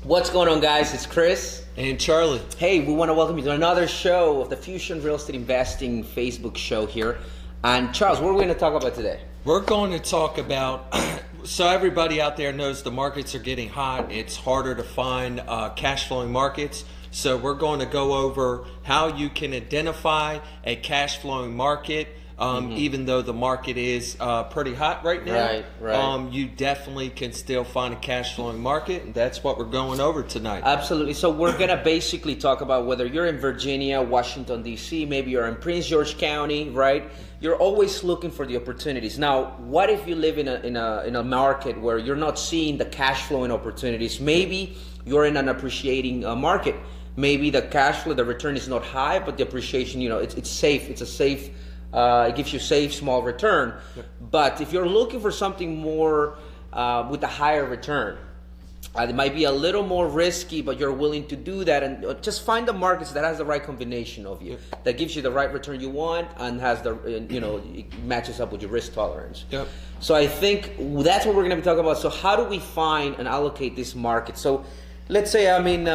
What's going on, guys? It's Chris. And Charlie. Hey, we want to welcome you to another show of the Fusion Real Estate Investing Facebook show here. And Charles, what are we going to talk about today? We're going to talk about, so everybody out there knows the markets are getting hot. It's harder to find cash flowing markets. So we're going to go over how you can identify a cash flowing market. Even though the market is pretty hot right now, right. You definitely can still find a cash flowing market, and that's what we're going over tonight. Absolutely. So we're going to basically talk about whether you're in Virginia, Washington, D.C., maybe you're in Prince George County, right? You're always looking for the opportunities. Now, what if you live in a market where you're not seeing the cash flowing opportunities? Maybe you're in an appreciating market. Maybe the cash flow, the return is not high, but the appreciation, it's safe. It's a safe. It gives you safe, small return. Yep. But if you're looking for something more with a higher return, it might be a little more risky, but you're willing to do that, and just find the markets that has the right combination of you, that gives you the right return you want, and has the it matches up with your risk tolerance. Yep. So I think that's what we're going to be talking about. So how do we find and allocate this market? So let's say I'm in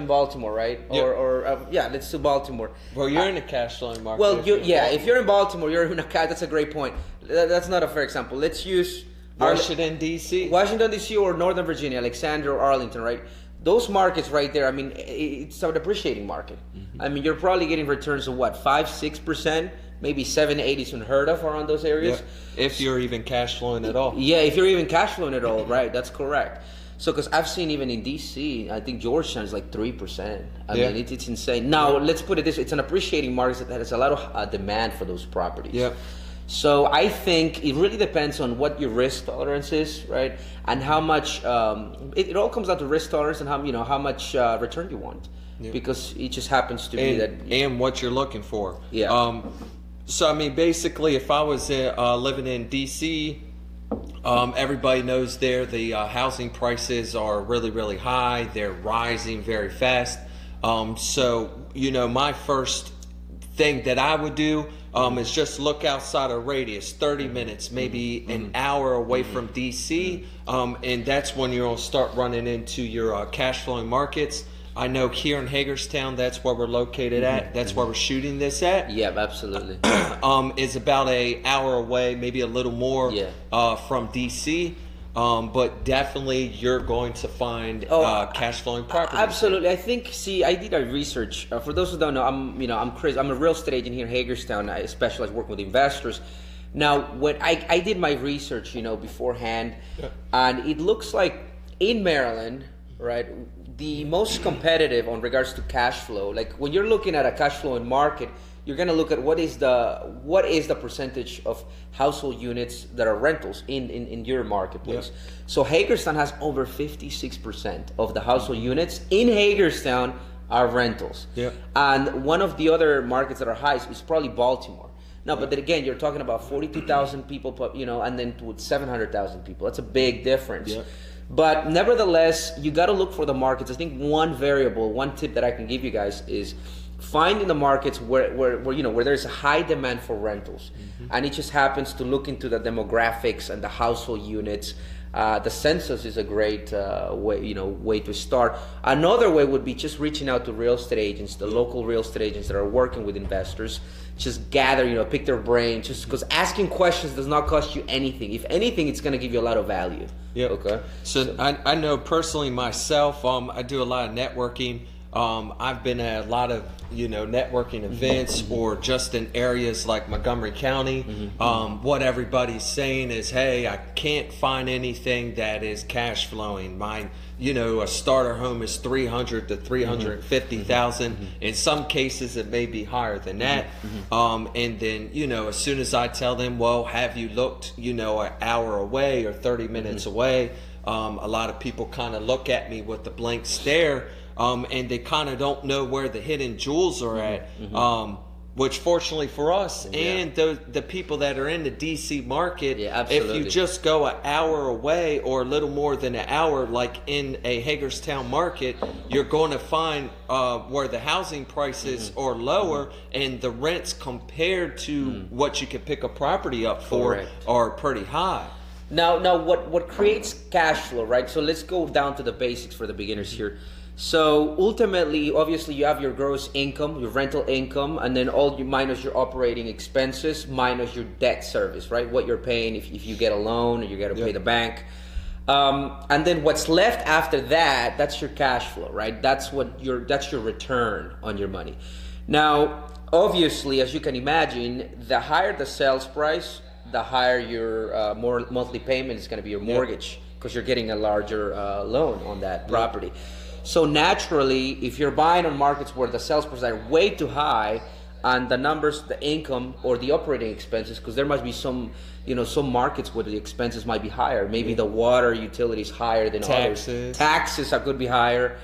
Baltimore, right? Yep. Let's do Baltimore. Well, you're in a cash flowing market. Well, if you're in Baltimore, you're in a cash. That's a great point. That's not a fair example. Let's use Washington, D.C. Washington, D.C. or Northern Virginia, Alexandria or Arlington, right? Those markets right there, I mean, it's an appreciating market. Mm-hmm. I mean, you're probably getting returns of what, 5-6%, maybe 7-8 is unheard of around those areas. Yeah. If you're even cash flowing at all. Yeah, if you're even cash flowing at all, right? That's correct. So, because I've seen even in D.C., I think Georgetown is like 3%. I mean, it's insane. Now, let's put it this way. It's an appreciating market that has a lot of demand for those properties. Yeah. So, I think it really depends on what your risk tolerance is, right? And how much, it all comes down to risk tolerance and how much return you want. Yeah. Because it just happens to be that. And what you're looking for. Yeah. So, I mean, basically, if I was living in D.C., everybody knows there the housing prices are really, really high. They're rising very fast. So, my first thing that I would do is just look outside a radius, 30 minutes, maybe an hour away from DC. And that's when you'll start running into your cash flowing markets. I know here in Hagerstown, that's where we're located at. That's where we're shooting this at. Yeah, absolutely. It's about an hour away, maybe a little more from DC. But definitely you're going to find cash flowing properties. Absolutely. I think, I did a research. For those who don't know, I'm Chris. I'm a real estate agent here in Hagerstown. I specialize working with investors. Now, when I did my research, beforehand, and it looks like in Maryland, right, the most competitive on regards to cash flow, like when you're looking at a cash flowing market, you're going to look at what is the percentage of household units that are rentals in your marketplace. Yeah. So Hagerstown has over 56% of the household units in Hagerstown are rentals. Yeah. And one of the other markets that are high is probably Baltimore. No, but then again, you're talking about 42,000 people, and then with 700,000 people. That's a big difference. Yeah. But nevertheless, you got to look for the markets. I think one tip that I can give you guys is finding the markets where there's a high demand for rentals, and it just happens to look into the demographics and the household units. The census is a great way to start. Another way would be just reaching out to real estate agents, the local real estate agents that are working with investors. Just gather, pick their brain. Just because asking questions does not cost you anything. If anything, it's going to give you a lot of value. Yeah. Okay. So I know personally myself. I do a lot of networking. I've been at a lot of networking events or just in areas like Montgomery County. What everybody's saying is, hey, I can't find anything that is cash flowing. A starter home is $300,000 to $350,000. In some cases, it may be higher than that. And then as soon as I tell them, well, have you looked an hour away or 30 minutes away? A lot of people kind of look at me with a blank stare. And they kind of don't know where the hidden jewels are at, which fortunately for us and the people that are in the DC market, if you just go an hour away or a little more than an hour, like in a Hagerstown market, you're going to find where the housing prices are lower and the rents compared to what you could pick a property up for are pretty high. Now, what creates cash flow, right? So let's go down to the basics for the beginners here. So ultimately, obviously, you have your gross income, your rental income, and then all you minus your operating expenses, minus your debt service, right? What you're paying if you get a loan or you got to pay the bank. And then what's left after that, that's your cash flow, right? That's your return on your money. Now, obviously, as you can imagine, the higher the sales price, the higher your more monthly payment is going to be your mortgage, because you're getting a larger loan on that property. So naturally, if you're buying on markets where the sales prices are way too high, and the numbers, the income or the operating expenses, because there must be some markets where the expenses might be higher. Maybe the water utility is higher than others. Taxes could be higher.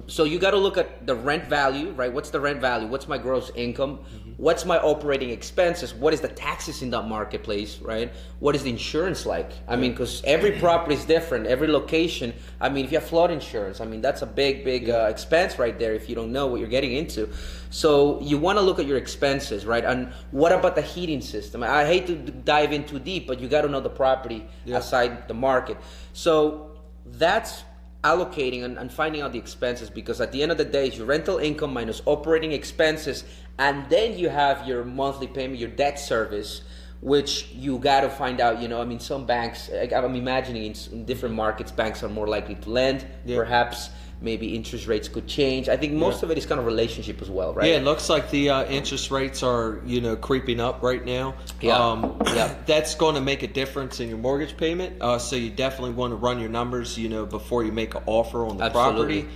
So you got to look at the rent value, right? What's the rent value? What's my gross income? What's my operating expenses? What is the taxes in that marketplace, right? What is the insurance like? I mean, because every property is different, every location. I mean, if you have flood insurance, I mean, that's a big expense right there if you don't know what you're getting into. So you want to look at your expenses, right? And what about the heating system? I hate to dive in too deep, but you got to know the property aside the market. So that's allocating and finding out the expenses, because at the end of the day, it's your rental income minus operating expenses, and then you have your monthly payment, your debt service, which you got to find out. I mean, some banks, I'm imagining in different markets, banks are more likely to lend, perhaps. Maybe interest rates could change. I think most of it is kind of relationship as well, right? Yeah, it looks like the interest rates are, creeping up right now. That's going to make a difference in your mortgage payment. So you definitely want to run your numbers, before you make an offer on the property.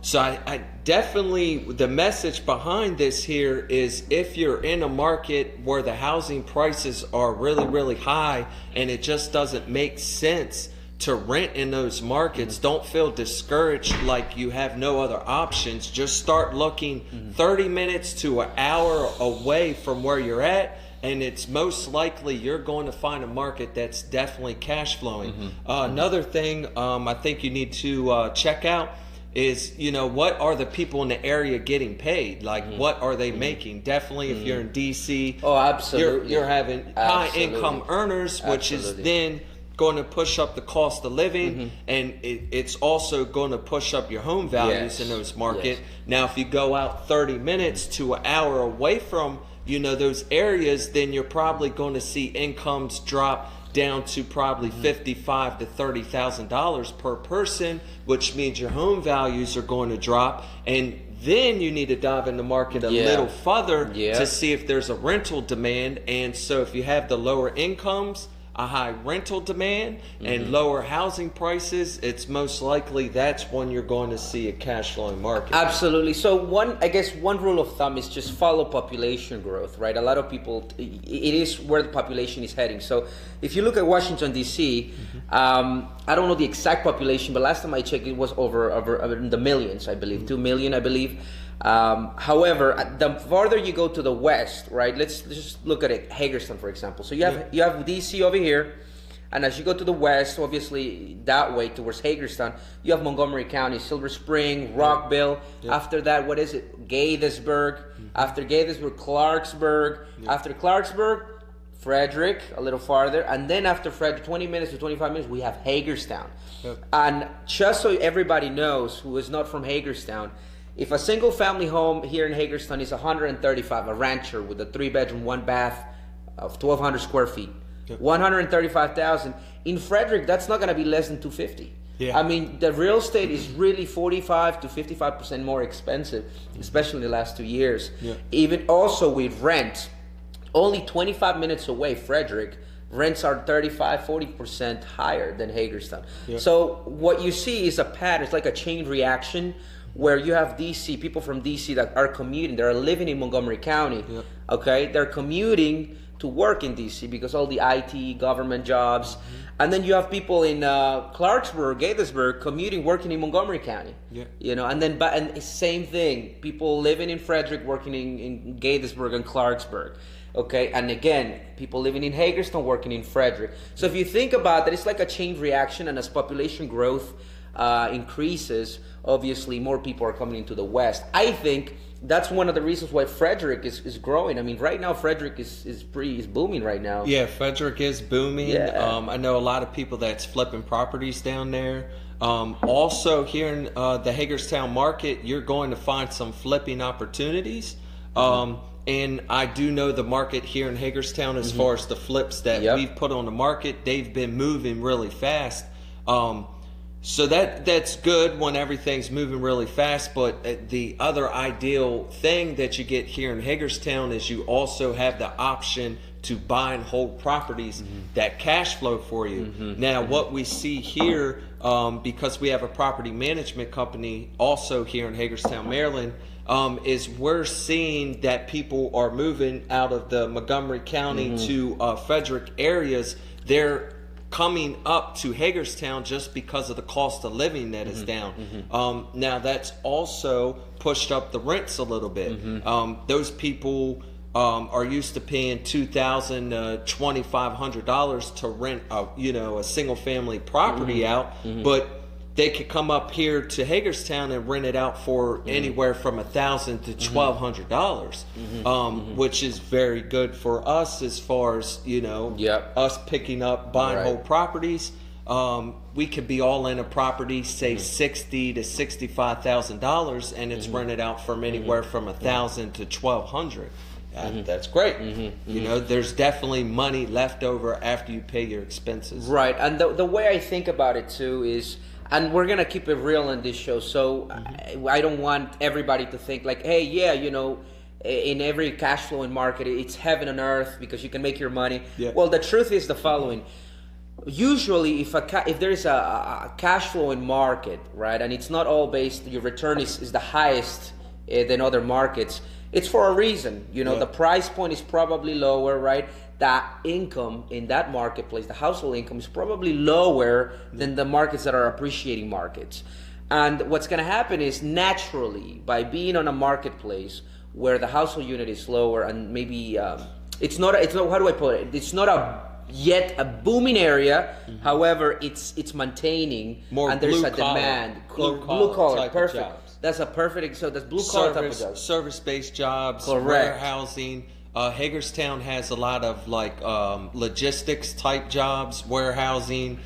So I definitely, the message behind this here is, if you're in a market where the housing prices are really, really high and it just doesn't make sense to rent in those markets, don't feel discouraged like you have no other options. Just start looking 30 minutes to an hour away from where you're at, and it's most likely you're going to find a market that's definitely cash flowing. Another thing I think you need to check out is, what are the people in the area getting paid? Like, what are they making? Definitely, if you're in DC, absolutely, you're having high income earners, which is then going to push up the cost of living, and it's also going to push up your home values in those markets. Now, if you go out 30 minutes to an hour away from those areas, then you're probably going to see incomes drop down to probably $55,000 to $30,000 per person, which means your home values are going to drop, and then you need to dive in the market a little further to see if there's a rental demand. And so if you have the lower incomes, a high rental demand, and lower housing prices, it's most likely that's when you're going to see a cash flowing market. Absolutely. So one rule of thumb is just follow population growth, right? A lot of people, it is where the population is heading. So if you look at Washington, D.C., I don't know the exact population, but last time I checked, it was over in the millions, I believe, 2 million, I believe. However, the farther you go to the west, right? Let's just look at it. Hagerstown, for example. So you have DC over here, and as you go to the west, obviously that way towards Hagerstown, you have Montgomery County, Silver Spring, Rockville. After that, what is it? Gettysburg. After Gettysburg, Clarksburg. After Clarksburg, Frederick, a little farther, and then after Frederick, 20 minutes to 25 minutes, we have Hagerstown. And just so everybody knows who is not from Hagerstown, if a single family home here in Hagerstown is $135,000, a rancher with a 3-bedroom, 1-bath of 1,200 square feet, $135,000. In Frederick, that's not going to be less than $250,000. I mean, the real estate is really 45 to 55% more expensive, especially in the last 2 years. Even also with rent, only 25 minutes away, Frederick, rents are 35-40% higher than Hagerstown. So what you see is a pattern. It's like a chain reaction, where you have DC, people from DC that are commuting, they're living in Montgomery County, okay? They're commuting to work in DC because all the IT, government jobs. And then you have people in Clarksburg, Gettysburg, commuting, working in Montgomery County. And same thing, people living in Frederick, working in Gettysburg and Clarksburg. Okay, and again, people living in Hagerstown, working in Frederick. So if you think about that, it's like a chain reaction, and as population growth increases, obviously more people are coming into the West. I think that's one of the reasons why Frederick is growing. I mean, right now Frederick is booming right now. Yeah, Frederick is booming. Yeah. I know a lot of people that's flipping properties down there. Also here in the Hagerstown market, you're going to find some flipping opportunities. And I do know the market here in Hagerstown, as far as the flips that we've put on the market, they've been moving really fast. So that's good when everything's moving really fast, but the other ideal thing that you get here in Hagerstown is you also have the option to buy and hold properties that cash flow for you. Now, what we see here, because we have a property management company also here in Hagerstown, Maryland, is we're seeing that people are moving out of the Montgomery County to Frederick areas. They're coming up to Hagerstown just because of the cost of living that is down. Now that's also pushed up the rents a little bit. Those people are used to paying $2,000 to $2,500 to rent a single family property out, but they could come up here to Hagerstown and rent it out for anywhere from $1,000 to $1,200, which is very good for us as far as us picking up buy and hold properties. We could be all in a property, say $60,000 to $65,000, and it's rented out from anywhere from $1,000 to $1,200. That's great. There's definitely money left over after you pay your expenses. Right, and the way I think about it too is, and we're gonna keep it real in this show, so I don't want everybody to think like, hey, yeah, in every cash flowing market, it's heaven on earth because you can make your money. Well, the truth is the following. Usually, if there is a cash flowing market, right, and it's not all based, your return is the highest than other markets, it's for a reason. The price point is probably lower, right? That income in that marketplace, the household income, is probably lower than the markets that are appreciating markets. And what's going to happen is, naturally, by being on a marketplace where the household unit is lower and maybe it's not how do I put it? It's not yet a booming area. However, it's maintaining more, and there's a demand. Blue collar, perfect. Jobs. That's a perfect. So that's blue collar type of jobs. Service-based jobs, correct. Warehousing. Hagerstown has a lot of logistics type jobs, warehousing,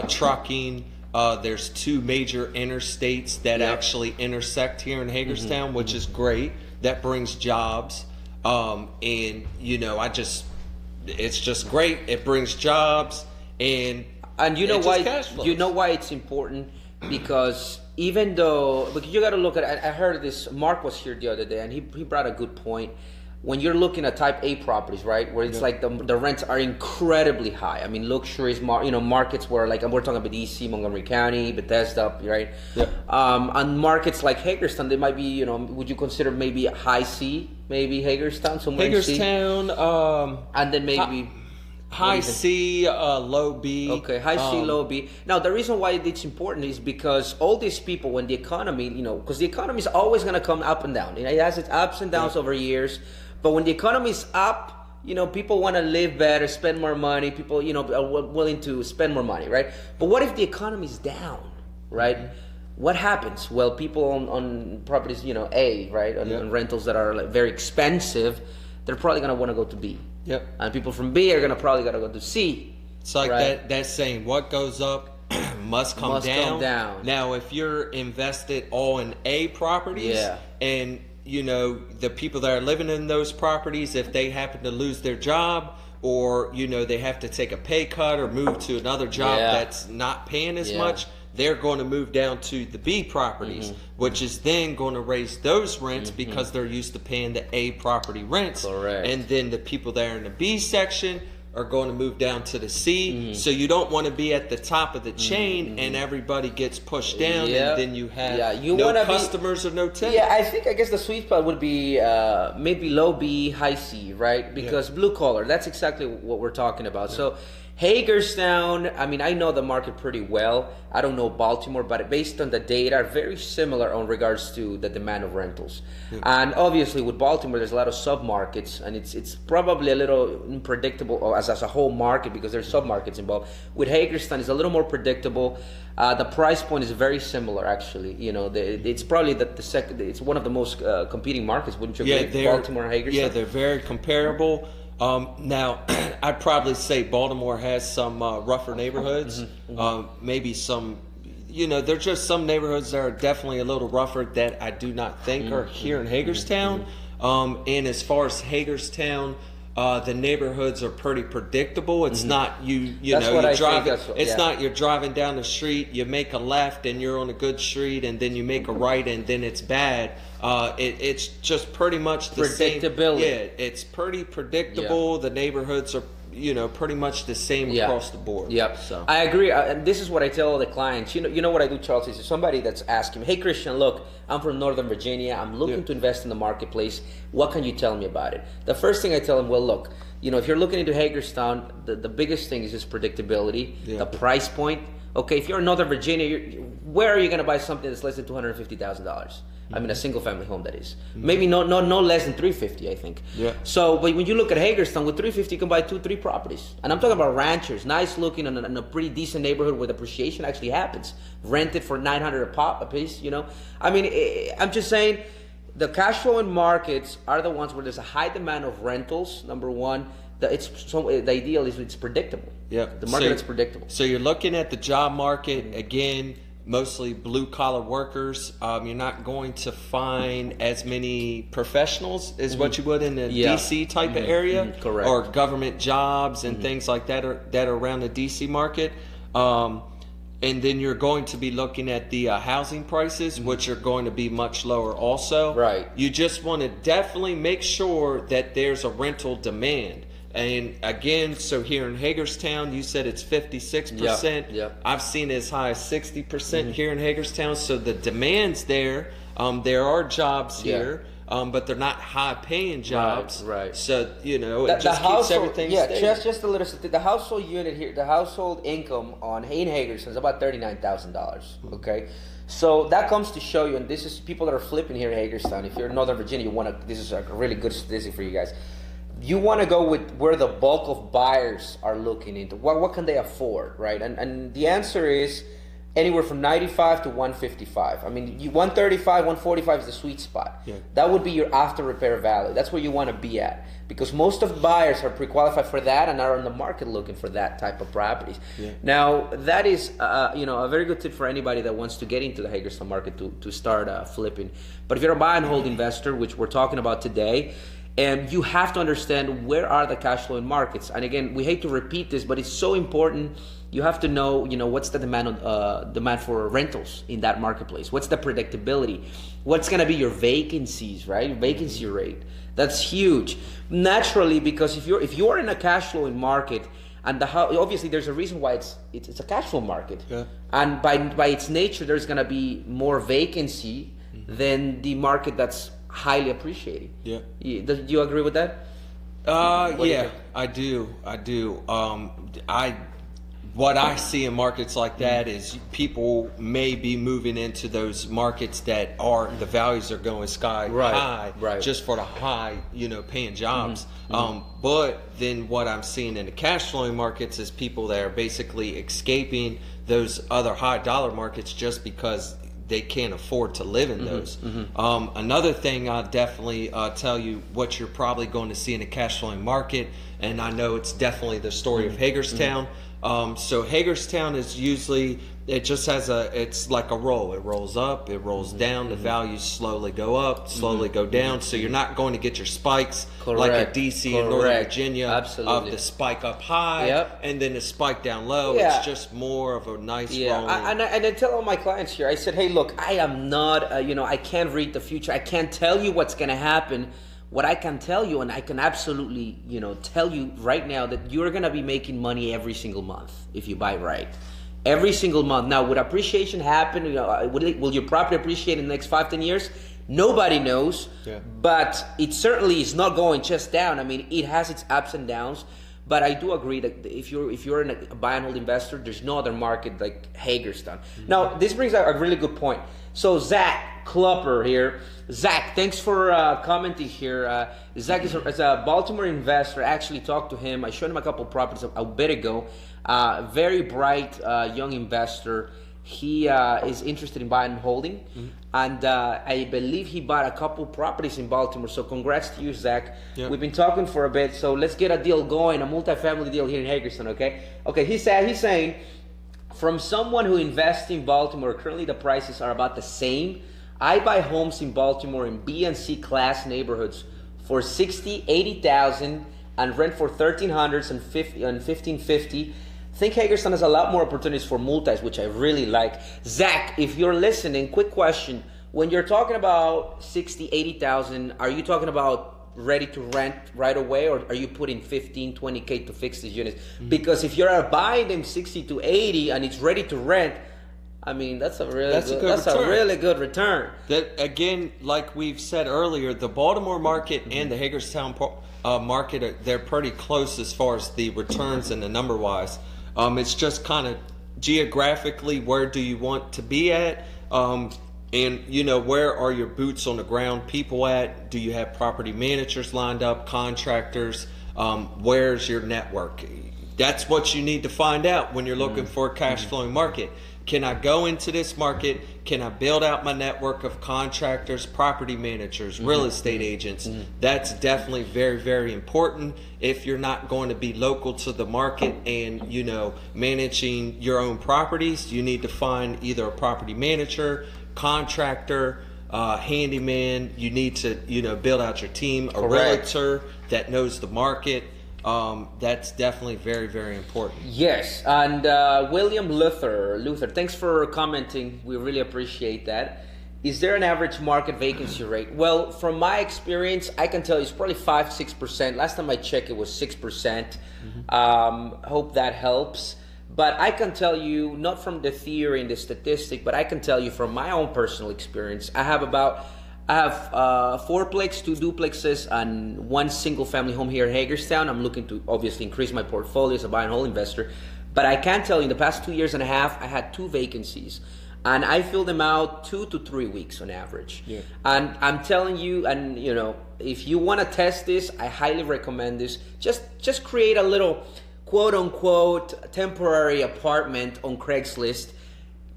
trucking. There's two major interstates that actually intersect here in Hagerstown, which is great. That brings jobs. And it's just great. It brings jobs, and you know why it's important, because even though, because you got to look at, I heard this, Mark was here the other day and he brought a good point. When you're looking at type A properties, right, where it's like the rents are incredibly high. I mean, luxuries, markets where, like, we're talking about DC, Montgomery County, Bethesda, right? And markets like Hagerstown, they might be, would you consider maybe high C, maybe Hagerstown, somewhere Hagerstown, in C? And then maybe high C, low B. Okay, high C, low B. Now, the reason why it's important is because all these people, when the economy, because the economy is always going to come up and down. It has its ups and downs over years. But when the economy is up, people want to live better, spend more money. People, are willing to spend more money, right? But what if the economy is down, right? What happens? Well, people on properties, A, right, on rentals that are very expensive, they're probably going to want to go to B. And people from B are going to probably got to go to C. It's like that saying, what goes up must come down. Now, if you're invested all in A properties, and the people that are living in those properties, if they happen to lose their job, or they have to take a pay cut or move to another job that's not paying as much, they're going to move down to the B properties, which is then going to raise those rents because they're used to paying the A property rents. Correct. And then the people that are in the B section are going to move down to the C. So you don't want to be at the top of the chain and everybody gets pushed down, and then you have no customers or no tenants. I guess the sweet spot would be maybe low B, high C, right? Because blue collar, that's exactly what we're talking about. So Hagerstown, I mean, I know the market pretty well. I don't know Baltimore, but based on the data, very similar on regards to the demand of rentals. Yeah. And obviously with Baltimore, there's a lot of sub-markets, and it's probably a little unpredictable as a whole market because there's sub-markets involved. With Hagerstown, it's a little more predictable. The price point is very similar, actually. You know, it's probably the second. It's one of the most competing markets, wouldn't you agree? Baltimore and Hagerstown. Yeah, they're very comparable. Now, I'd probably say Baltimore has some rougher neighborhoods. Maybe some, there's just some neighborhoods that are definitely a little rougher that I do not think are here in Hagerstown. And as far as Hagerstown, the neighborhoods are pretty predictable. It's not you're driving down the street, you make a left and you're on a good street, and then you make a right and then it's bad. It's just pretty much the predictability. Same. Yeah, it's pretty predictable. The neighborhoods are pretty much the same across the board. Yep. So I agree, and this is what I tell all the clients. You know what I do, Charles, is somebody that's asking me, hey Cristhian, look, I'm from Northern Virginia, I'm looking to invest in the marketplace, what can you tell me about it? The first thing I tell them, well, look, if you're looking into Hagerstown, the biggest thing is just predictability, the price point. Okay, if you're in Northern Virginia, where are you going to buy something that's less than $250,000? I mean, a single-family home, that is. Maybe no less than $350,000, I think. Yeah. So, but when you look at Hagerstown, with $350,000, you can buy 2-3 properties. And I'm talking about ranchers, nice looking, in a pretty decent neighborhood where the appreciation actually happens. Rented for $900 a piece. I mean, I'm just saying, the cash flowing markets are the ones where there's a high demand of rentals. Number one. The ideal is it's predictable. Yeah, the market is predictable. So you're looking at the job market again, mostly blue collar workers. You're not going to find as many professionals as what you would in the DC type of area, correct, or government jobs and things like that are around the DC market. And then you're going to be looking at the housing prices, which are going to be much lower also. Right. You just want to definitely make sure that there's a rental demand. And again, so here in Hagerstown, you said it's 56%. Yep. I've seen as high as 60% here in Hagerstown. So the demand's there. There are jobs here, but they're not high-paying jobs. Right. So it just keeps everything stable. Just a little. The household unit here, the household income in Hagerstown is about $39,000. Okay. So that comes to show you, and this is people that are flipping here in Hagerstown. If you're in Northern Virginia, this is a really good statistic for you guys. You want to go with where the bulk of buyers are looking into. What can they afford, right? And the answer is anywhere from 95 to 155. I mean, 135, 145 is the sweet spot. Yeah. That would be your after repair value. That's where you want to be at, because most of the buyers are pre-qualified for that and are on the market looking for that type of properties. Yeah. Now, that is a very good tip for anybody that wants to get into the Hagerstown market to start flipping. But if you're a buy and hold investor, which we're talking about today, and you have to understand where are the cash flowing markets. And again, we hate to repeat this, but it's so important. You have to know, what's the demand for rentals in that marketplace. What's the predictability? What's going to be your vacancies, right? Vacancy rate. That's huge. Naturally, because if you're in a cash flowing market, and obviously there's a reason why it's a cash flow market. Yeah. And by its nature, there's going to be more vacancy than the market that's highly appreciated. Yeah. Do you agree with that? Yeah, I do. What I see in markets like that is people may be moving into those markets that the values are going sky high, just for the high, paying jobs. But then what I'm seeing in the cash flowing markets is people that are basically escaping those other high dollar markets just because they can't afford to live in those. Another thing I'll definitely tell you what you're probably going to see in a cash flowing market, and I know it's definitely the story of Hagerstown. So Hagerstown is usually, it just has it's like a roll. It rolls up, it rolls down, the values slowly go up, slowly go down. So you're not going to get your spikes like a DC and Northern Virginia of the spike up high and then the spike down low. It's just more of a nice rolling. And I tell all my clients here, I said, hey, look, I am not, I can't read the future. I can't tell you what's going to happen. What I can tell you, and I can absolutely, tell you right now, that you're going to be making money every single month if you buy right. Every single month. Now, would appreciation happen? Will your property appreciate in the next 5-10 years? Nobody knows, but it certainly is not going just down. I mean, it has its ups and downs. But I do agree that if you're a buy and hold investor, there's no other market like Hagerstown. Now, this brings up a really good point. So Zach Klupper here. Zach, thanks for commenting here. Zach is a Baltimore investor. I actually talked to him. I showed him a couple properties a bit ago. Very bright young investor. He is interested in buying and holding. And I believe he bought a couple properties in Baltimore. So congrats to you, Zach. Yep. We've been talking for a bit. So let's get a deal going, a multifamily deal here in Hagerstown, okay? Okay, he's saying, from someone who invests in Baltimore, currently the prices are about the same. I buy homes in Baltimore in B and C class neighborhoods for $60,000, $80,000 and rent for $1,300 and $1,550. Think Hagerstown has a lot more opportunities for multis, which I really like. Zach, if you're listening, quick question. When you're talking about $60,000, $80,000, are you talking about ready to rent right away, or are you putting $15,000, $20,000 to fix these units? Because if you're buying them 60 to 80 and it's ready to rent, I mean, that's a really good return. That, again, like we've said earlier, the Baltimore market and the Hagerstown market, they're pretty close as far as the returns and the number wise. It's just kind of geographically, where do you want to be at? And, you know, where are your boots on the ground people at? Do you have property managers lined up, contractors? Where's your network? That's what you need to find out when you're looking for a cash flowing market. Can I go into this market? Can I build out my network of contractors, property managers, real estate agents? That's definitely very, very important. If you're not going to be local to the market and, you know, managing your own properties, you need to find either a property manager, contractor, handyman. You need to, you know, build out your team, a realtor that knows the market. That's definitely very, very important. Yes, and William Luther, thanks for commenting. We really appreciate that. Is there an average market vacancy rate? Well, from my experience, I can tell you it's probably 5-6%. Last time I checked, it was 6%. Hope that helps. But I can tell you, not from the theory and the statistic, but I can tell you from my own personal experience, I have 4plex, 2 duplexes, and 1 single family home here in Hagerstown. I'm looking to obviously increase my portfolio as a buy and hold investor. But I can tell you in the past 2.5 years, I had 2 vacancies. And I filled them out 2 to 3 weeks on average. Yeah. And I'm telling you, and you know, if you want to test this, I highly recommend this. Just create a little quote unquote temporary apartment on Craigslist.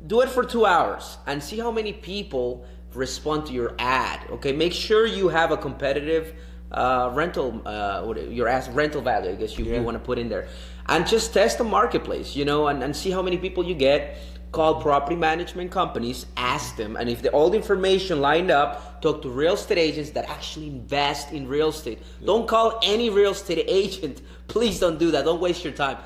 Do it for 2 hours and see how many people respond to your ad. Okay, make sure you have a competitive rental value, I guess you want to put in there, and just test the marketplace, you know, and see how many people you get. Call property management companies, ask them, and if all the information lined up, talk to real estate agents that actually invest in real estate. Don't call any real estate agent. Please don't do that. Don't waste your time.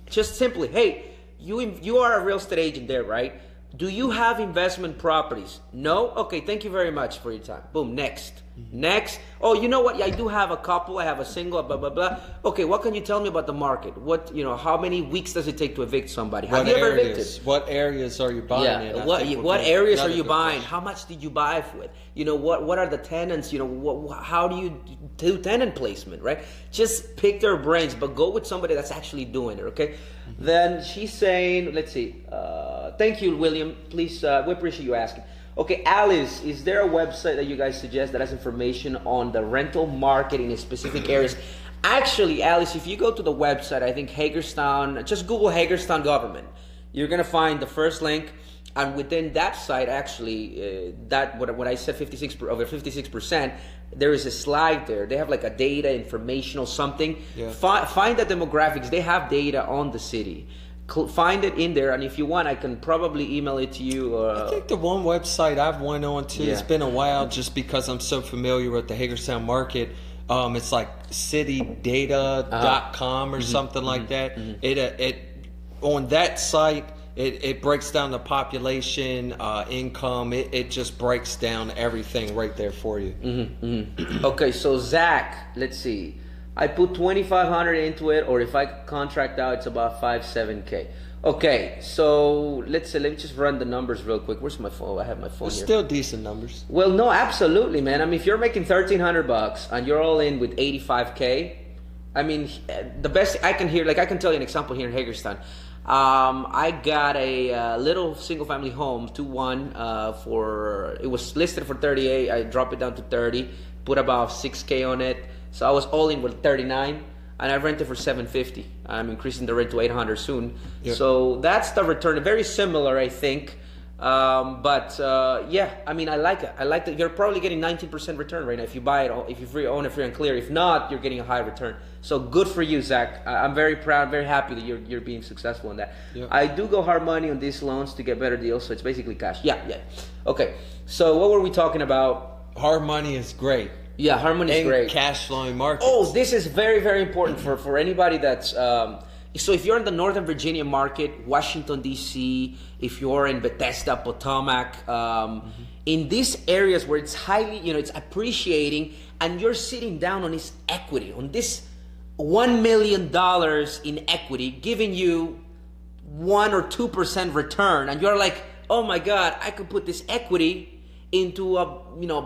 Just simply, hey, you are a real estate agent there, right? Do you have investment properties? No? Okay, thank you very much for your time. Boom, next. Next. Oh, you know what? Yeah, I do have a couple. I have a single, blah, blah, blah. Okay, what can you tell me about the market? What, you know, how many weeks does it take to evict somebody? Have you ever evicted? What areas are you buying in? What areas are you buying? How much did you buy with? You know, what are the tenants? You know, how do you do tenant placement, right? Just pick their brains, but go with somebody that's actually doing it, okay? Then she's saying, let's see. Thank you, William. Please, we appreciate you asking. Okay, Alice, is there a website that you guys suggest that has information on the rental market in specific areas? Actually, Alice, if you go to the website, I think Hagerstown, just Google Hagerstown government. You're going to find the first link. And within that site, actually, what I said, over 56%, there is a slide there. They have like a data, informational something. Yeah. Find the demographics. They have data on the city. Find it in there, and if you want, I can probably email it to you. I think the one website I've went on to, it's been a while just because I'm so familiar with the Hagerstown market. It's like citydata.com or something like that. It on that site, it breaks down the population, income. It just breaks down everything right there for you. Okay, so Zach, let's see. I put $2,500 into it, or if I contract out, it's about $5-7K. Okay, so let me just run the numbers real quick. Where's my phone? I have my phone here. Still decent numbers. Well, no, absolutely, man. I mean, if you're making $1,300 and you're all in with $85K, I mean, the best I can hear, like I can tell you an example here in Hagerstown. I got a little single-family home, 2-1, it was listed for 38. I dropped it down to 30, put about $6K on it. So I was all in with 39, and I rented for $750. I'm increasing the rent to $800 soon. Yep. So that's the return. Very similar, I think. Yeah, I mean, I like it. I like that. You're probably getting 19% return right now if you buy it, if you own it free and clear. If not, you're getting a high return. So good for you, Zach. I'm very proud, very happy that you're being successful in that. Yep. I do go hard money on these loans to get better deals, so it's basically cash. Yeah. Okay. So what were we talking about? Hard money is great. Yeah, hard money is great. Cash flowing markets. Oh, this is very, very important for anybody that's. So if you're in the Northern Virginia market, Washington, D.C., if you're in Bethesda, Potomac, in these areas where it's highly, it's appreciating, and you're sitting down on this equity, on this $1 million in equity, giving you 1 or 2% return, and you're like, oh my God, I could put this equity into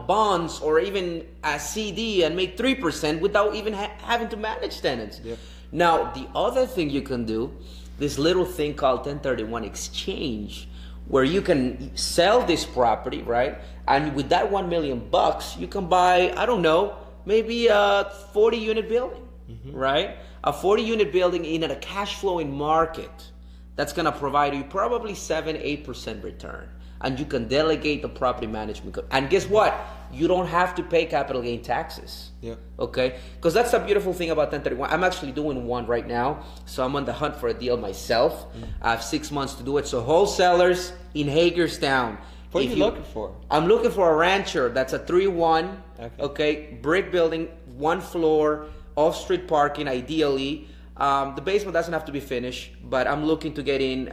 bonds or even a CD and make 3% without even having to manage tenants. Yep. Now, the other thing you can do, this little thing called 1031 exchange, where you can sell this property, right? And with that $1 million, you can buy, I don't know, maybe a 40-unit building, right? A 40-unit building in a cash flowing market that's going to provide you probably 7-8% return. And you can delegate the property management. And guess what? You don't have to pay capital gain taxes. Yeah. Okay? Because that's the beautiful thing about 1031. I'm actually doing one right now. So I'm on the hunt for a deal myself. I have 6 months to do it. So wholesalers in Hagerstown. What are you looking for? I'm looking for a rancher. That's a 3-1. Okay? Brick building, 1 floor, off-street parking ideally. The basement doesn't have to be finished, but I'm looking to get in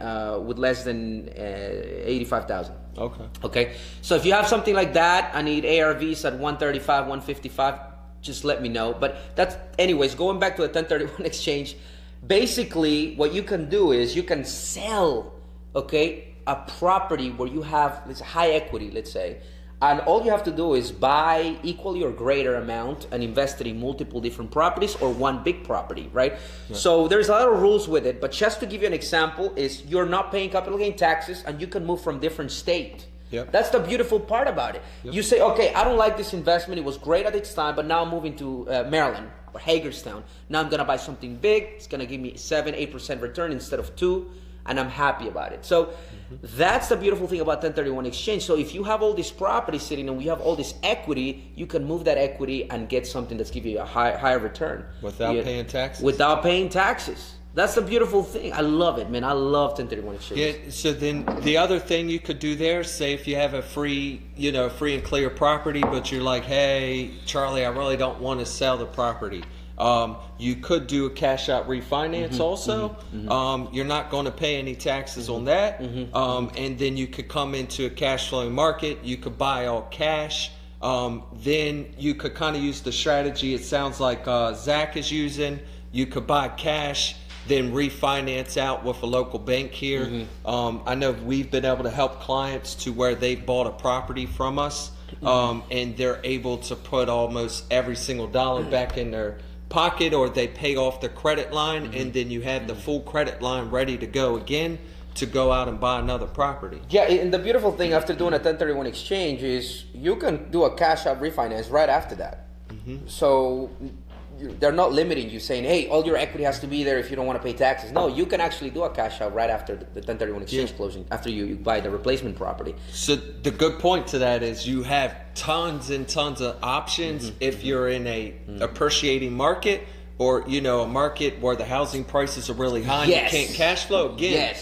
with less than $85,000. Okay. So if you have something like that, I need ARVs at 135, 155. Just let me know. But that's, anyways, going back to a 1031 exchange. Basically, what you can do is you can sell, a property where you have high equity, let's say. And all you have to do is buy equally or greater amount and invest it in multiple different properties or one big property, right? Yeah. So there's a lot of rules with it, but just to give you an example is you're not paying capital gain taxes and you can move from different state. Yep. That's the beautiful part about it. Yep. You say, okay, I don't like this investment. It was great at its time, but now I'm moving to Maryland or Hagerstown. Now I'm going to buy something big. It's going to give me 7-8% return instead of 2%. And I'm happy about it. So that's the beautiful thing about 1031 exchange. So if you have all this property sitting and we have all this equity, you can move that equity and get something that's giving you a higher return. Without paying taxes? Without paying taxes. That's the beautiful thing. I love it, man. I love 1031 exchange. Yeah, so then the other thing you could do there, say if you have a free and clear property, but you're like, hey, Charlie, I really don't want to sell the property. You could do a cash out refinance also. You're not going to pay any taxes on that. And then you could come into a cash flowing market. You could buy all cash. Then you could kind of use the strategy it sounds like Zach is using. You could buy cash, then refinance out with a local bank here. I know we've been able to help clients to where they've bought a property from us and they're able to put almost every single dollar back in their pocket, or they pay off their credit line, and then you have the full credit line ready to go again to go out and buy another property. Yeah, and the beautiful thing after doing a 1031 exchange is you can do a cash out refinance right after that. So they're not limiting you, saying, hey, all your equity has to be there if you don't want to pay taxes. No, you can actually do a cash out right after the 1031 exchange closing, after you buy the replacement property. So the good point to that is you have tons and tons of options if you're in a appreciating market, or a market where the housing prices are really high and you can't cash flow. Again,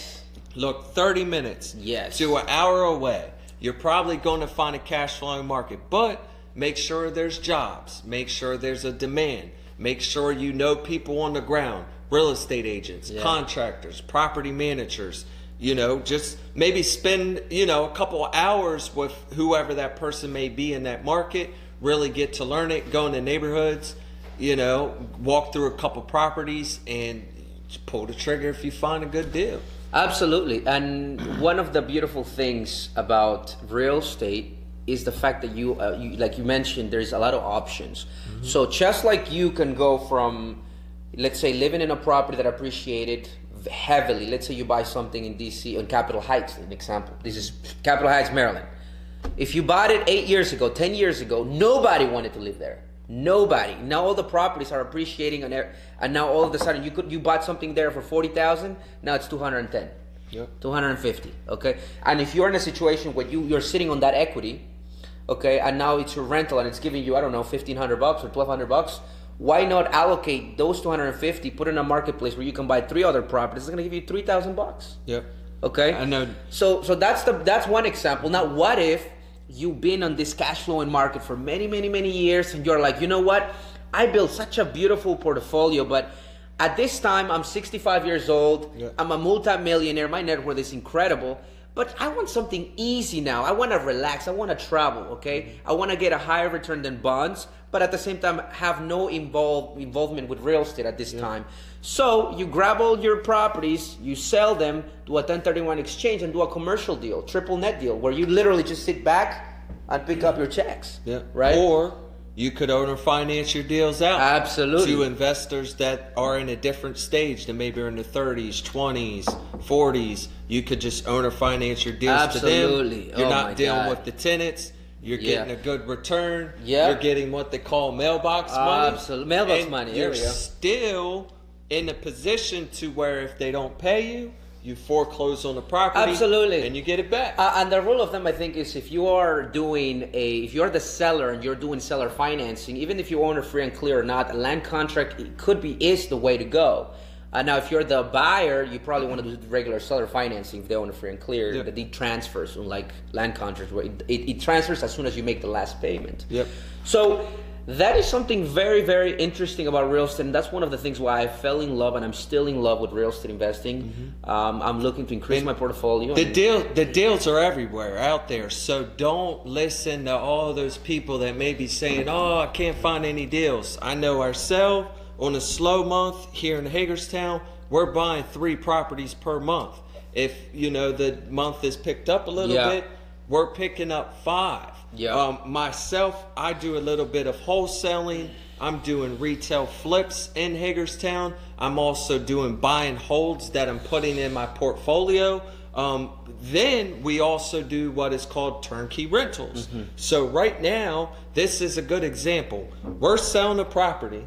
look, 30 minutes to an hour away, you're probably going to find a cash flowing market, but make sure there's jobs, make sure there's a demand. Make sure you know people on the ground, real estate agents, contractors, property managers, just maybe spend, a couple of hours with whoever that person may be in that market, really get to learn it, go into neighborhoods, walk through a couple properties and pull the trigger if you find a good deal. Absolutely. And one of the beautiful things about real estate is the fact that you like you mentioned, there's a lot of options. So just like you can go from let's say living in a property that appreciated heavily. Let's say you buy something in DC, in Capitol Heights, an example. This is Capitol Heights, Maryland. If you bought it 8 years ago, 10 years ago, nobody wanted to live there. Nobody. Now all the properties are appreciating, and now all of a sudden you bought something there for $40,000. Now it's 210, 250. Okay, and if you're in a situation where you're sitting on that equity, okay, and now it's your rental and it's giving you, I don't know, $1,500 or $1,200. Why not allocate those 250, put in a marketplace where you can buy 3 other properties? It's going to give you $3,000. Yep. Okay. I know. So that's one example. Now, what if you've been on this cash flowing market for many years, and you're like, you know what? I built such a beautiful portfolio, but at this time I'm 65 years old. Yeah. I'm a multi-millionaire. My net worth is incredible. But I want something easy now. I want to relax. I want to travel, okay? I want to get a higher return than bonds, but at the same time have no involvement with real estate at this time. So you grab all your properties, you sell them, do a 1031 exchange, and do a commercial deal, triple net deal, where you literally just sit back and pick up your checks, right? Or you could owner finance your deals out. Absolutely. To investors that are in a different stage, that maybe are in the 30s, 20s, 40s. You could just owner finance your deals to them. Absolutely. You're not dealing with the tenants. You're getting a good return. You're getting what they call mailbox money. Absolutely. Mailbox money. You're still in a position to where if they don't pay you, you foreclose on the property. Absolutely. And you get it back. And the rule of thumb, I think, is if you're the seller and you're doing seller financing, even if you own a free and clear or not, a land contract is the way to go. Now, if you're the buyer, you probably want to do regular seller financing if they own a free and clear. Yep. The deed transfers, unlike land contracts, where it transfers as soon as you make the last payment. Yep. So that is something very interesting about real estate, and that's one of the things why I fell in love, and I'm still in love with real estate investing. I'm looking to increase my portfolio. The deals are everywhere out there, so don't listen to all those people that may be saying, "Oh, I can't find any deals." I know ourselves. On a slow month here in Hagerstown, we're buying 3 properties per month. If the month is picked up a little bit, we're picking up 5. Myself, I do a little bit of wholesaling. I'm doing retail flips in Hagerstown. I'm also doing buy and holds that I'm putting in my portfolio. Then we also do what is called turnkey rentals. So right now, this is a good example. We're selling a property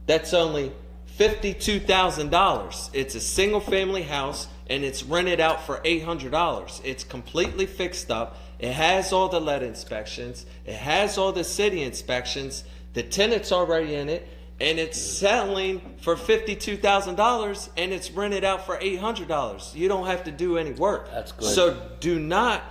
that's only $52,000. It's a single family house and it's rented out for $800. It's completely fixed up. It has all the lead inspections. It has all the city inspections. The tenant's already in it, and it's selling for $52,000 and it's rented out for $800. You don't have to do any work. That's good. So do not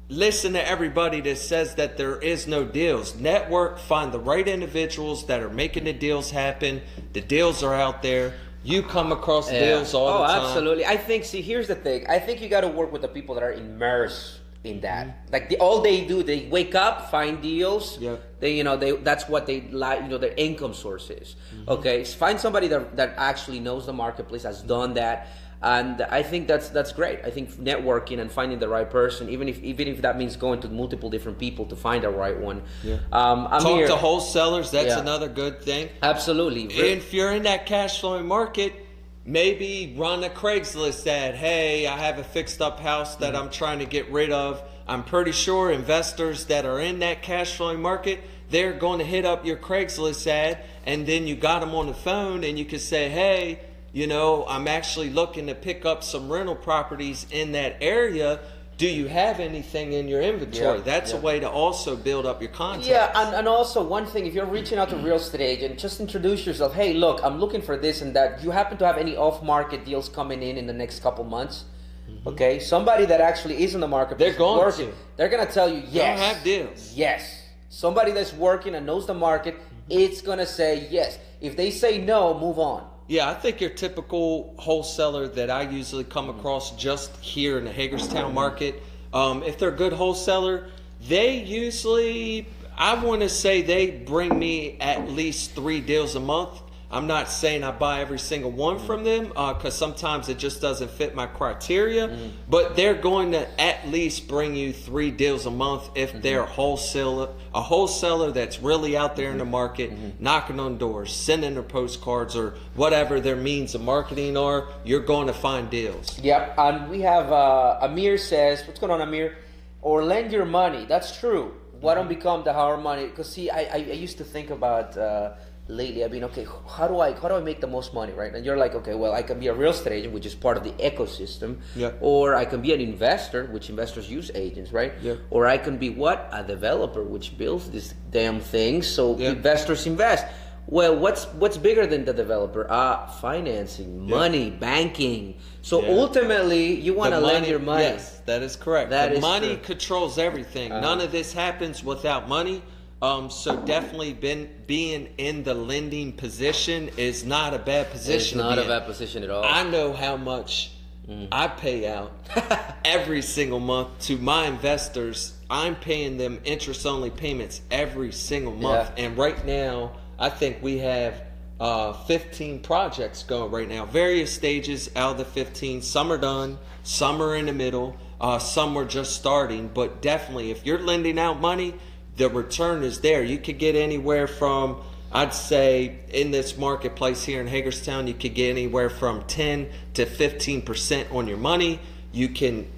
listen to everybody that says that there is no deals. Network, find the right individuals that are making the deals happen. The deals are out there. You come across deals all the time. Oh, absolutely. I think, here's the thing. I think you got to work with the people that are immersed in that. Like all they do, they wake up, find deals. That's what they like. Their income source is. Okay, find somebody that actually knows the marketplace, has done that. And I think that's great. I think networking and finding the right person, even if that means going to multiple different people to find the right one. Talk to wholesalers. That's another good thing. Absolutely. If you're in that cash flowing market, maybe run a Craigslist ad. Hey, I have a fixed up house that I'm trying to get rid of. I'm pretty sure investors that are in that cash flowing market, they're going to hit up your Craigslist ad, and then you got them on the phone, and you can say, hey, I'm actually looking to pick up some rental properties in that area. Do you have anything in your inventory? That's a way to also build up your contacts. And also one thing, if you're reaching out to a real estate agent, just introduce yourself. Hey, look, I'm looking for this and that. Do you happen to have any off-market deals coming in the next couple months? Okay, somebody that actually is in the market, they're going to tell you yes. Don't have deals. Yes. Somebody that's working and knows the market, it's going to say yes. If they say no, move on. Yeah, I think your typical wholesaler that I usually come across just here in the Hagerstown market, if they're a good wholesaler, they usually, I want to say they bring me at least 3 deals a month. I'm not saying I buy every single one from them because sometimes it just doesn't fit my criteria. But they're going to at least bring you 3 deals a month if they're a wholesaler that's really out there in the market, knocking on doors, sending their postcards or whatever their means of marketing are. You're going to find deals. Yep. And we have Amir says, what's going on, Amir? Or lend your money. That's true. Why don't become the hard money? Because see, I used to think about lately. I mean, okay, how do I make the most money, right? And you're like, okay, well, I can be a real estate agent, which is part of the ecosystem, or I can be an investor, which investors use agents, right? Or I can be what? A developer, which builds this damn thing, so investors invest. Well, what's bigger than the developer? Financing, money, banking. So ultimately, you want to lend your money. Yes, that is correct. The money controls everything. None of this happens without money. So definitely being in the lending position is not a bad position. It's not a bad position at all. I know how much I pay out every single month to my investors. I'm paying them interest-only payments every single month. And right now, I think we have 15 projects going right now. Various stages out of the 15. Some are done, some are in the middle, some are just starting. But definitely, if you're lending out money, the return is there. You could get anywhere from, I'd say, in this marketplace here in Hagerstown, you could get anywhere from 10 to 15% on your money. You can,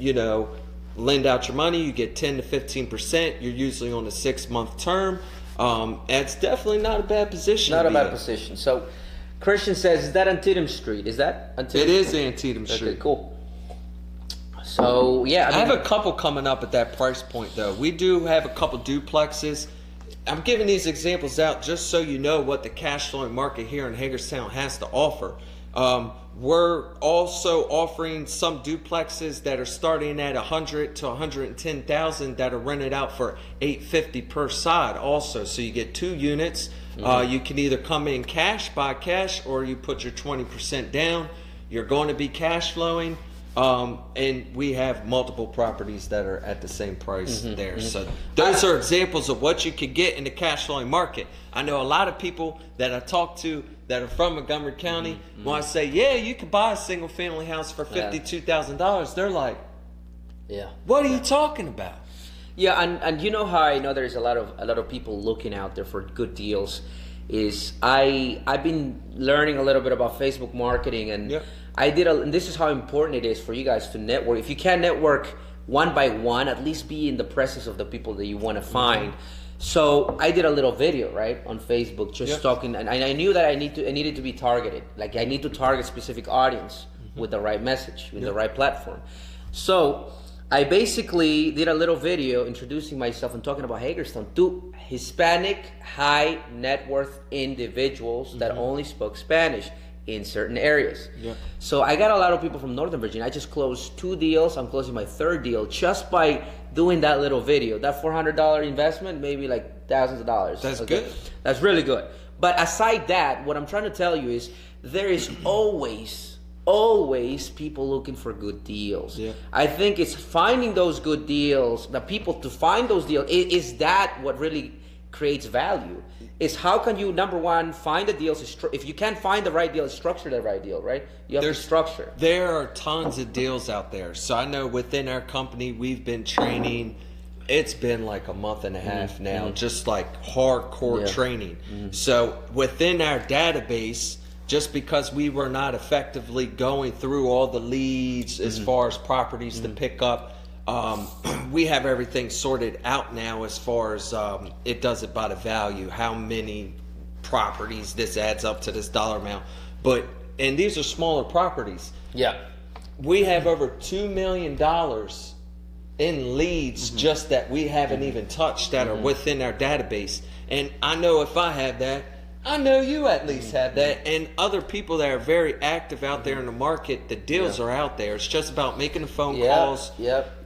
lend out your money. You get 10 to 15%. You're usually on a 6-month term. It's definitely not a bad position. Not a bad position. So, Christian says, is that Antietam Street? Is that Antietam? It is Antietam Street. Okay, cool. So, yeah. I have a couple coming up at that price point, though. We do have a couple duplexes. I'm giving these examples out just so you know what the cash flowing market here in Hagerstown has to offer. We're also offering some duplexes that are starting at $100,000 to $110,000 that are rented out for $850 per side also. So you get 2 units. You can either come in cash, buy cash, or you put your 20% down. You're going to be cash flowing. And we have multiple properties that are at the same price there. So those are examples of what you could get in the cash flowing market. I know a lot of people that I talk to that are from Montgomery County when I say, yeah, you could buy a single family house for $52,000. They're like, what are you talking about? Yeah, and you know how I know there's a lot of people looking out there for good deals is I've been learning a little bit about Facebook marketing and and this is how important it is for you guys to network. If you can't network one by one, at least be in the presence of the people that you want to find. So I did a little video, right, on Facebook, just talking, and I knew that I needed to be targeted. Like I need to target specific audience with the right message, with the right platform. So I basically did a little video introducing myself and talking about Hagerstown to Hispanic high net worth individuals that only spoke Spanish in certain areas. So I got a lot of people from Northern Virginia. I just closed 2 deals. I'm closing my 3rd deal just by doing that little video. That $400 investment, maybe like thousands of dollars. That's good. That's really good. But aside that, what I'm trying to tell you is there is always people looking for good deals. I think it's finding those good deals, the people to find those deals, is that what really creates value. Is how can you, number one, find the deals. If you can't find the right deal, structure the right deal, right? You have to structure. There are tons of deals out there. So I know within our company, we've been training. It's been like a month and a half now, just like hardcore training. So within our database, just because we were not effectively going through all the leads as far as properties to pick up, we have everything sorted out now as far as it does it by the value, how many properties this adds up to this dollar amount. And these are smaller properties. We have over $2 million in leads just that we haven't even touched that are within our database. And I know if I have that, I know you at least have that, and other people that are very active out there in the market. The deals are out there. It's just about making the phone calls,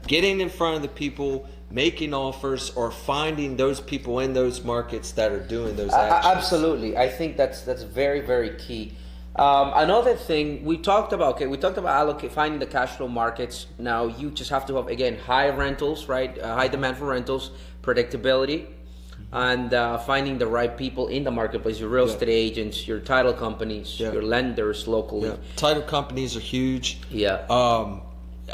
getting in front of the people, making offers, or finding those people in those markets that are doing those actions. Absolutely, I think that's very, very key. Another thing we talked about, finding the cash flow markets. Now you just have to have, again, high rentals, right? High demand for rentals, predictability. and finding the right people in the marketplace, your real estate agents, your title companies, your lenders locally. Title companies are huge.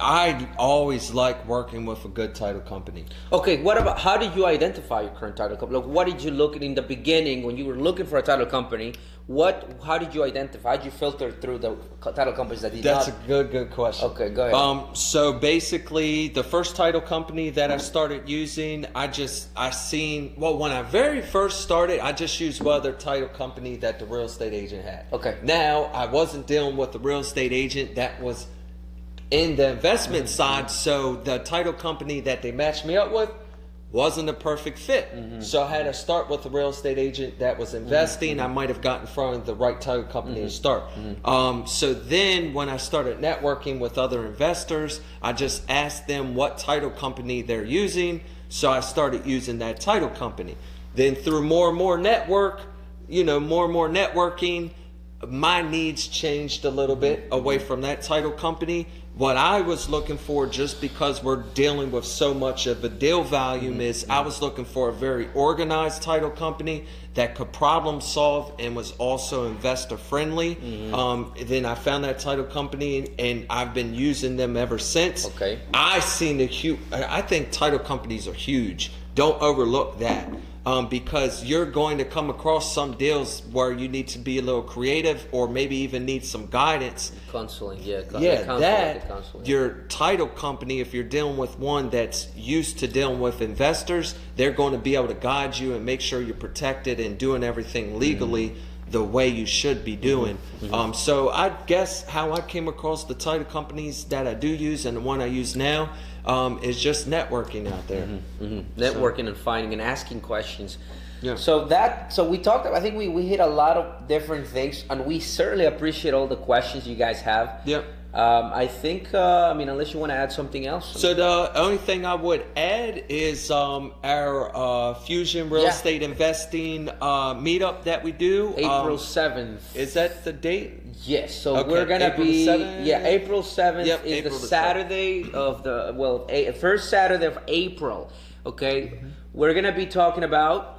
I always like working with a good title company. Okay, what about, how did you identify your current title company? Like, what did you look at in the beginning when you were looking for a title company? How did you identify? How did you filter through the title companies that did That's a good question. Okay, go ahead. So basically, the first title company that I started using, when I very first started, I just used other title company that the real estate agent had. Okay. Now, I wasn't dealing with the real estate agent that was in the investment side, so the title company that they matched me up with wasn't a perfect fit. So I had to start with a real estate agent that was investing. I might have gotten in front of the right title company to start. So then when I started networking with other investors, I just asked them what title company they're using. So I started using that title company. Then through more and more networking, my needs changed a little bit away from that title company. What I was looking for, just because we're dealing with so much of a deal volume, is I was looking for a very organized title company that could problem solve and was also investor friendly. Then I found that title company, and I've been using them ever since. Okay. I think title companies are huge. Don't overlook that. Because you're going to come across some deals where you need to be a little creative, or maybe even need some guidance. Counseling, your title company, if you're dealing with one that's used to dealing with investors, they're going to be able to guide you and make sure you're protected and doing everything legally the way you should be doing. So I guess how I came across the title companies that I do use and the one I use now is just networking out there. Networking and finding and asking questions. So we talked, I think we hit a lot of different things, and we certainly appreciate all the questions you guys have. I think, unless you want to add something else. So the only thing I would add is our Fusion Real Estate Investing meetup that we do. April 7th. Is that the date? Yes. So we're going to be, April 7th is April the Saturday of the, first Saturday of April. Okay. We're going to be talking about.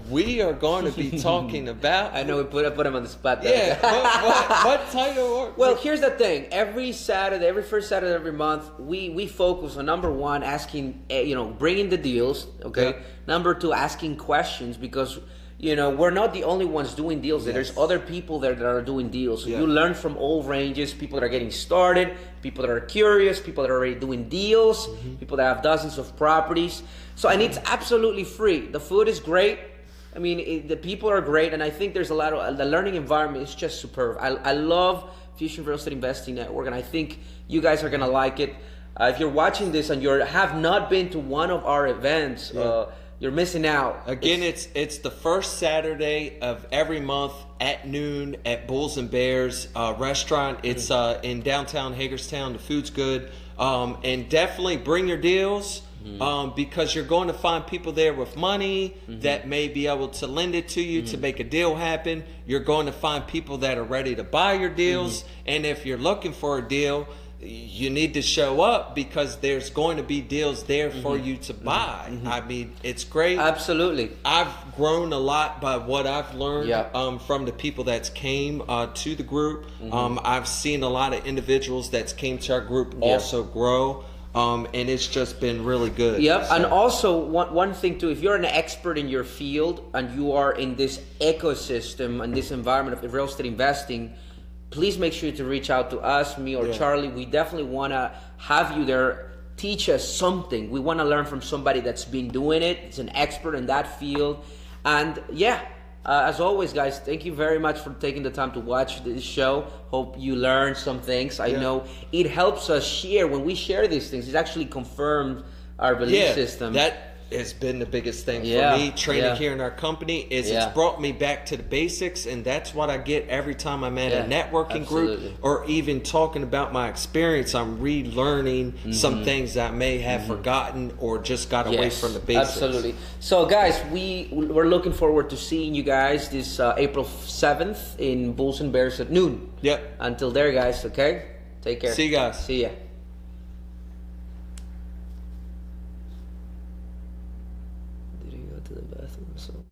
We are going to be talking about. I know we put him on the spot there. What title? Well, here's the thing. Every Saturday, every first Saturday every month, we focus on number one, asking, bringing the deals. Okay. Number two, asking questions, because we're not the only ones doing deals. There's other people there that are doing deals. So you learn from all ranges. People that are getting started, people that are curious, people that are already doing deals, people that have dozens of properties. So, and it's absolutely free. The food is great. I mean, the people are great, and I think there's a lot of the learning environment is just superb. I love Fusion Real Estate Investing Network, and I think you guys are gonna like it. If you're watching this and you have not been to one of our events, you're missing out. Again, it's the first Saturday of every month at noon at Bulls and Bears restaurant. It's in downtown Hagerstown. The food's good, and definitely bring your deals. Because you're going to find people there with money that may be able to lend it to you to make a deal happen. You're going to find people that are ready to buy your deals. And if you're looking for a deal, you need to show up, because there's going to be deals there for you to buy. I mean, it's great. Absolutely. I've grown a lot by what I've learned from the people that's came to the group. I've seen a lot of individuals that's came to our group also grow. And it's just been really good. Yep. So. And also one thing too, if you're an expert in your field and you are in this ecosystem and this environment of real estate investing, please make sure to reach out to us, me or Charlie. We definitely want to have you there. Teach us something. We want to learn from somebody that's been doing it. It's an expert in that field. And as always, guys, thank you very much for taking the time to watch this show. Hope you learned some things. I know it helps us share. When we share these things, it actually confirms our belief system. That has been the biggest thing for me training here in our company is it's brought me back to the basics, and that's what I get every time I'm at a networking group or even talking about my experience. I'm relearning some things that I may have forgotten or just got away from the basics. Absolutely. So guys, we're looking forward to seeing you guys this April 7th in Bulls and Bears at noon. Yep. Until there, guys, okay? Take care. See you guys. See ya. Did he go went to the bathroom. So.